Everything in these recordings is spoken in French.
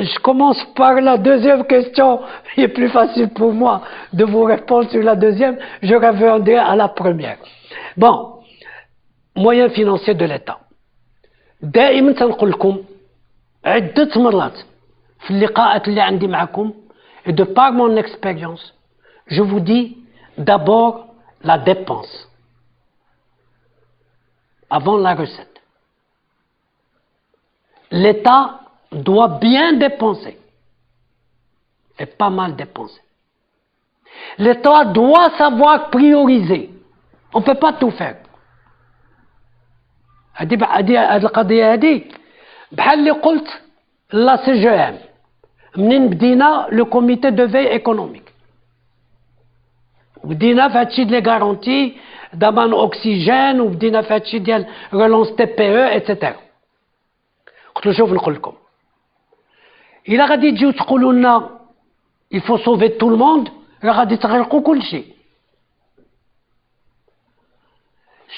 Je commence par la deuxième question. Il est plus facile pour moi de vous répondre sur la deuxième. Je reviendrai à la première. Bon, moyens financiers de l'État. دائما تنقول لكم عدة مرات في اللقاءات اللي عندي معكم et de par mon expérience, je vous dis d'abord la dépense avant la recette. L'État doit bien dépenser et pas mal dépenser. L'État doit savoir prioriser. On ne peut pas tout faire. هذه القضية هذه بحال اللي قلت لا سي جي ام منين بدينا لو كوميتي دو في ايكونوميك بدينا في هادشي ديال لي غارونتي ضمان اوكسيجين وبدينا في هادشي ديال ريلونس تي بي او ايتترا. قلت له شوف نقول لكم الا غادي تجيو تقولوا لنا il faut sauver tout le monde راه غادي تغرقوا كل شيء.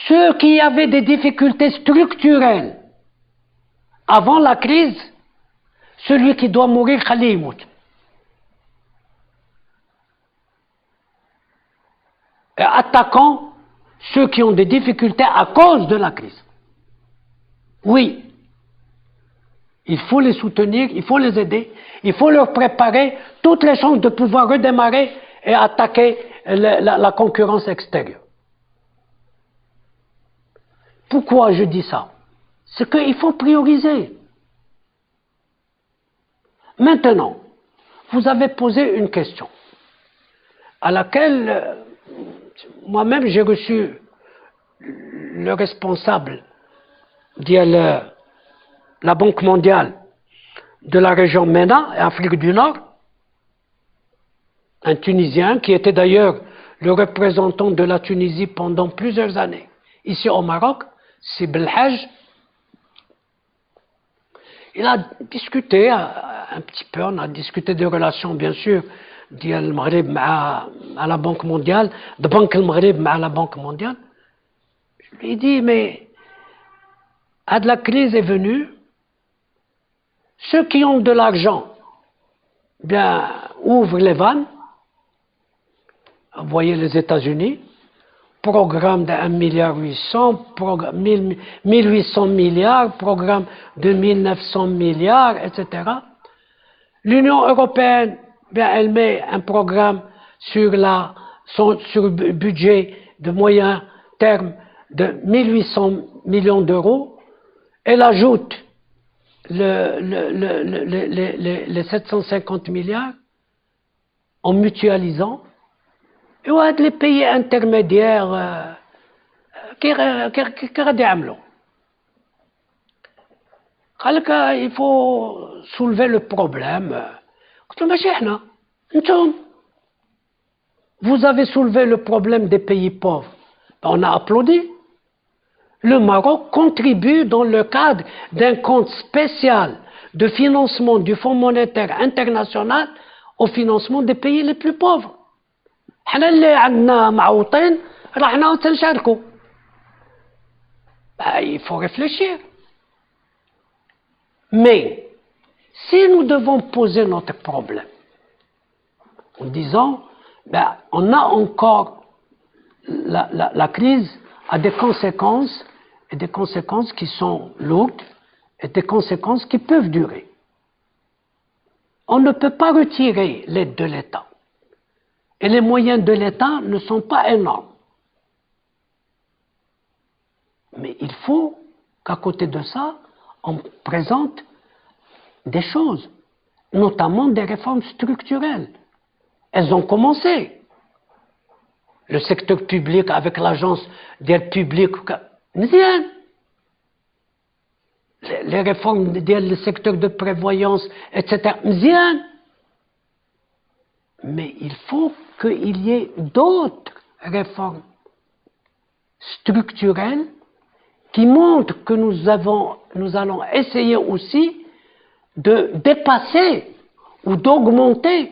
Ceux qui avaient des difficultés structurelles avant la crise, celui qui doit mourir, خليه يموت. Et attaquons ceux qui ont des difficultés à cause de la crise. Oui, il faut les soutenir, il faut les aider, il faut leur préparer toutes les chances de pouvoir redémarrer et attaquer la concurrence extérieure. Pourquoi je dis ça? C'est qu'il faut prioriser. Maintenant, vous avez posé une question à laquelle moi-même j'ai reçu le responsable de la Banque mondiale de la région MENA, Afrique du Nord, un Tunisien qui était d'ailleurs le représentant de la Tunisie pendant plusieurs années ici au Maroc, c'est Belhaj. Il a discuté un petit peu, on a discuté des relations bien sûr de Maghreb à la Banque mondiale, de Banque Maghreb à la Banque mondiale. Je lui ai dit, mais la crise est venue, ceux qui ont de l'argent, bien, ouvrent les vannes, vous voyez les États-Unis, programme de 1,8 milliard, 1800 milliards, programme de 1900 milliards, etc. L'Union européenne, bien, elle met un programme sur le budget de moyen terme de 1800 millions d'euros. Elle ajoute les 750 milliards en mutualisant. Et les pays intermédiaires qui يعملوا. قال لك il faut soulever le problème. قلت له ماشي احنا انتم. Vous avez soulevé le problème des pays pauvres. On a applaudi. Le Maroc contribue dans le cadre d'un compte spécial de financement du Fonds monétaire international au financement des pays les plus pauvres. حنا اللي عندنا معوطين رحنا تنشاركوا. Il faut réfléchir. Mais si nous devons poser notre problème en disant on a encore la crise a des conséquences et des conséquences qui sont lourdes et des conséquences qui peuvent durer. On ne peut pas retirer l'aide de l'État. Et les moyens de l'État ne sont pas énormes. Mais il faut qu'à côté de ça, on présente des choses, notamment des réformes structurelles. Elles ont commencé. Le secteur public avec l'agence d'aide publique, les réformes du secteur de prévoyance, etc. Mais il faut qu'il y ait d'autres réformes structurelles qui montrent que nous allons essayer aussi de dépasser ou d'augmenter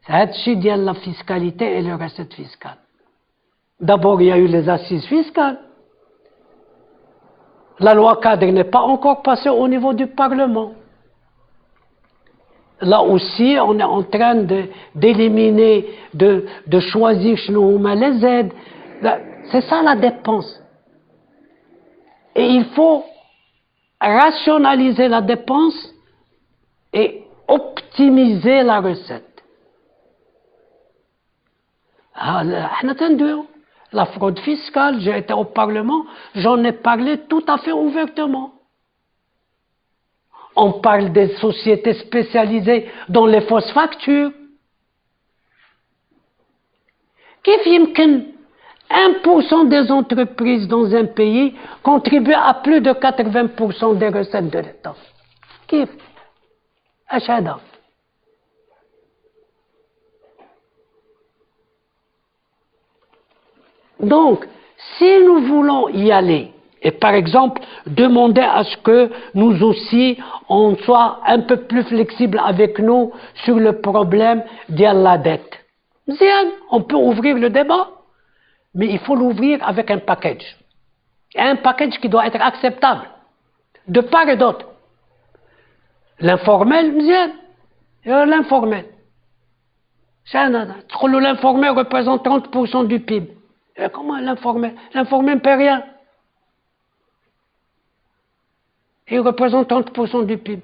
la fiscalité et les recettes fiscales. D'abord, il y a eu les assises fiscales. La loi cadre n'est pas encore passée au niveau du Parlement. là aussi, on est en train d'éliminer, de choisir chez nous les aides. C'est ça la dépense. Et il faut rationaliser la dépense et optimiser la recette. La fraude fiscale, j'ai été au Parlement, j'en ai parlé tout à fait ouvertement. On parle des sociétés spécialisées dans les fausses factures. كيف يمكن 1% des entreprises dans un pays contribuent à plus de 80% des recettes de l'État? كيف؟ اش هذا؟ Donc, si nous voulons y aller, et par exemple, demander à ce que nous aussi, on soit un peu plus flexible avec nous sur le problème de la dette. On peut ouvrir le débat, mais il faut l'ouvrir avec un package. Et un package qui doit être acceptable, de part et d'autre. L'informel, l'informel. L'informel représente 30% du PIB. Et comment l'informel? L'informel ne paie rien. Il représente 30% du PIB.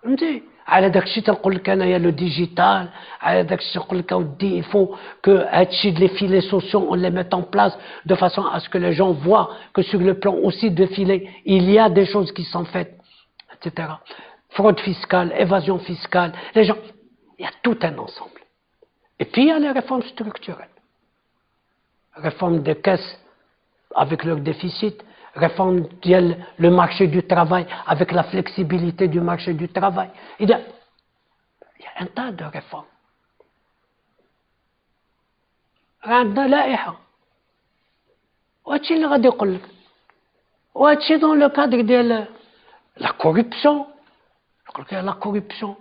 فهمتي؟ على داك الشيء تنقول لك انايا لو ديجيتال، على داك الشيء نقول لك اودي il faut que هادشي les filets sociaux on les mette en place de façon à ce que les gens voient que sur le plan aussi de filets il y a des choses qui sont faites, etc. Fraude fiscale, évasion fiscale, les gens, il y a tout un ensemble. Et puis il y a les réformes structurelles, réforme des caisses avec leur déficit, réforme le marché du travail avec la flexibilité du marché du travail. Il y a un tas de réformes. عندنا لائحة وهادشي اللي غادي يقول لك وهادشي dans le cadre ديال la corruption يقول لك la corruption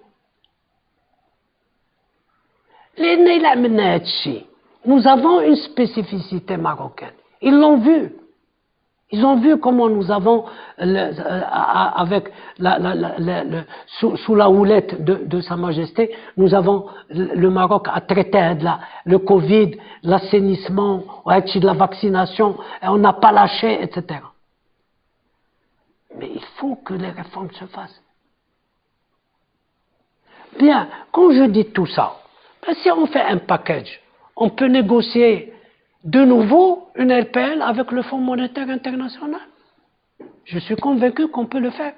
لأن إلا عملنا هادشي nous avons une spécificité marocaine, ils l'ont vu. Ils ont vu comment nous avons, avec sous la houlette de Sa Majesté, nous avons, le Maroc a traité le Covid, l'assainissement, de la vaccination, et on n'a pas lâché, etc. Mais il faut que les réformes se fassent. Bien, quand je dis tout ça, ben si on fait un package, on peut négocier de nouveau une LPL avec le Fonds monétaire international. Je suis convaincu qu'on peut le faire.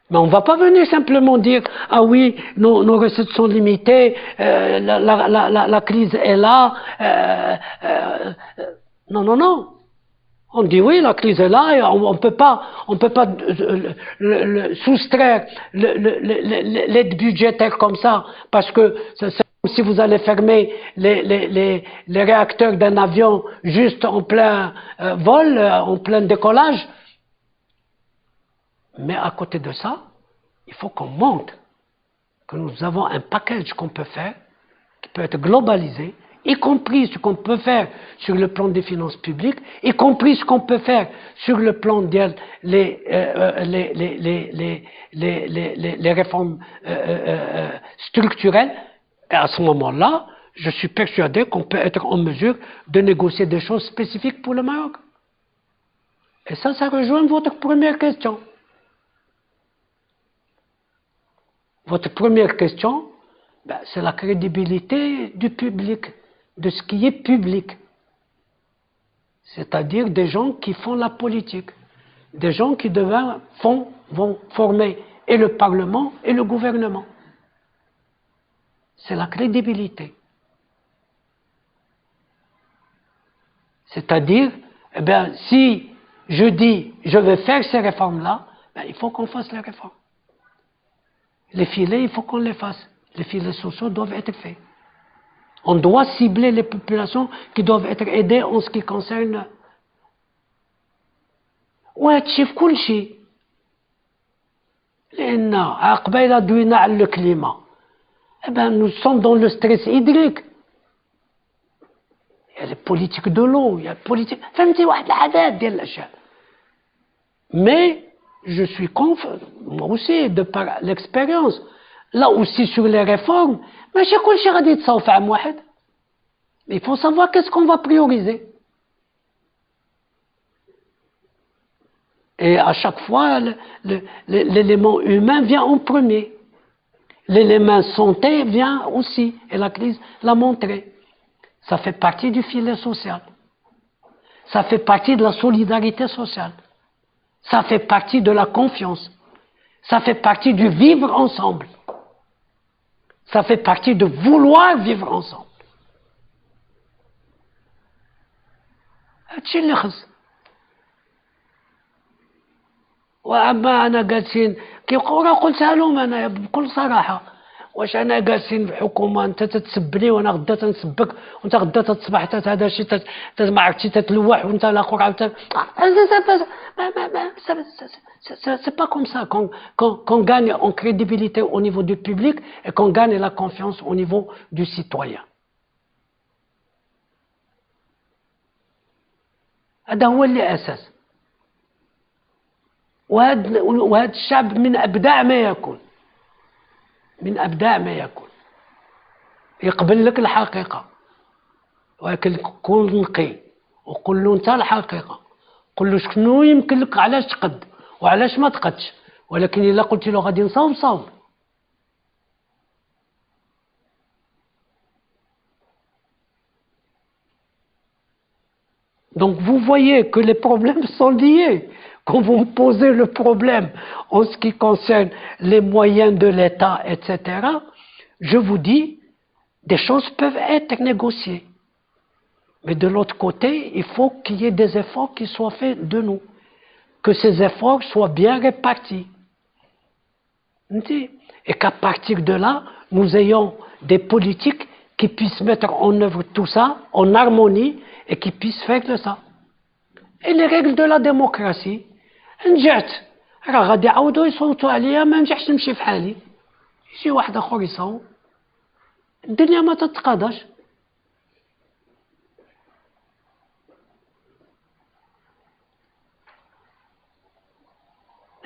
Mais on ne va pas venir simplement dire « Ah oui, nos recettes sont limitées, la crise est là. » Non, non, non. On dit oui, la crise est là et on ne peut pas soustraire l'aide budgétaire comme ça parce que si vous allez fermer les réacteurs d'un avion juste en plein vol, en plein décollage. Mais à côté de ça, il faut qu'on montre que nous avons un package qu'on peut faire, qui peut être globalisé, y compris ce qu'on peut faire sur le plan des finances publiques, y compris ce qu'on peut faire sur le plan des les réformes structurelles. Et à ce moment-là, je suis persuadé qu'on peut être en mesure de négocier des choses spécifiques pour le Maroc. Et ça rejoint votre première question. Votre première question, ben, c'est la crédibilité du public, de ce qui est public. C'est-à-dire des gens qui font la politique, des gens qui demain vont former et le Parlement et le gouvernement. C'est la crédibilité. C'est-à-dire, eh bien, si je dis je vais faire ces réformes-là, ben, il faut qu'on fasse les réformes. Les filets, il faut qu'on les fasse. Les filets sociaux doivent être faits. On doit cibler les populations qui doivent être aidées en ce qui concerne. وهادشي في كل شيء. لأن قبيله دوينا على الكليمة. Eh bien, nous sommes dans le stress hydrique. Il y a les politiques de l'eau, il y a les politiques. فهمتي واحد العدد ديال الأشياء. Mais je suis moi aussi, de par l'expérience, là aussi sur les réformes, mais il faut savoir qu'est-ce qu'on va prioriser. Et à chaque fois, l'élément humain vient en premier. L'élément santé vient aussi, et la crise l'a montré. Ça fait partie du filet social. Ça fait partie de la solidarité sociale. Ça fait partie de la confiance. Ça fait partie du vivre ensemble. Ça fait partie de vouloir vivre ensemble. هادشي اللي خص. واما انا جالسين كيبقاو قلتها لهم انا بكل صراحه، واش انا جالسين في حكومه انت تتسبني وانا غدا تنسبك وانت غدا تصبح هذا الشيء ما عرفتي تتلوح وانت الاخر عاوتاني c'est pas comme ça qu'on gagne en crédibilité au niveau du public et qu'on gagne la confiance au niveau du citoyen. هذا هو اللي اساس. وهذا الشعب من أبدع ما يكون، من أبدع ما يكون، يقبل لك الحقيقة، ولكن كون نقي وقول له أنت الحقيقة، قل له شنو يمكن لك علاش تقد وعلاش ما تقدش، ولكن إلا قلت له غادي نصاوب صاوب. Donc vous voyez que les problèmes sont liés. Quand vous me posez le problème en ce qui concerne les moyens de l'État, etc., je vous dis, des choses peuvent être négociées. Mais de l'autre côté, il faut qu'il y ait des efforts qui soient faits de nous. Que ces efforts soient bien répartis. Et qu'à partir de là, nous ayons des politiques qui puissent mettre en œuvre tout ça en harmonie et qui puissent faire de ça. Et les règles de la démocratie, نجحت راه غادي يعاودوا يصوتوا عليا ما نجحش نمشي في حالي يجي واحد اخر يصوت الدنيا ما تتقاضاش.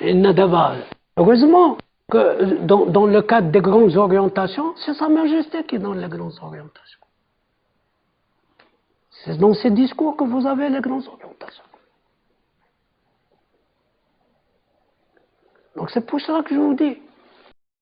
إن دابا heureusement que dans le cadre des grandes orientations, c'est Sa Majesté qui donne les grandes orientations. C'est dans ces discours que vous avez les grandes orientations. Donc c'est pour cela que je vous dis,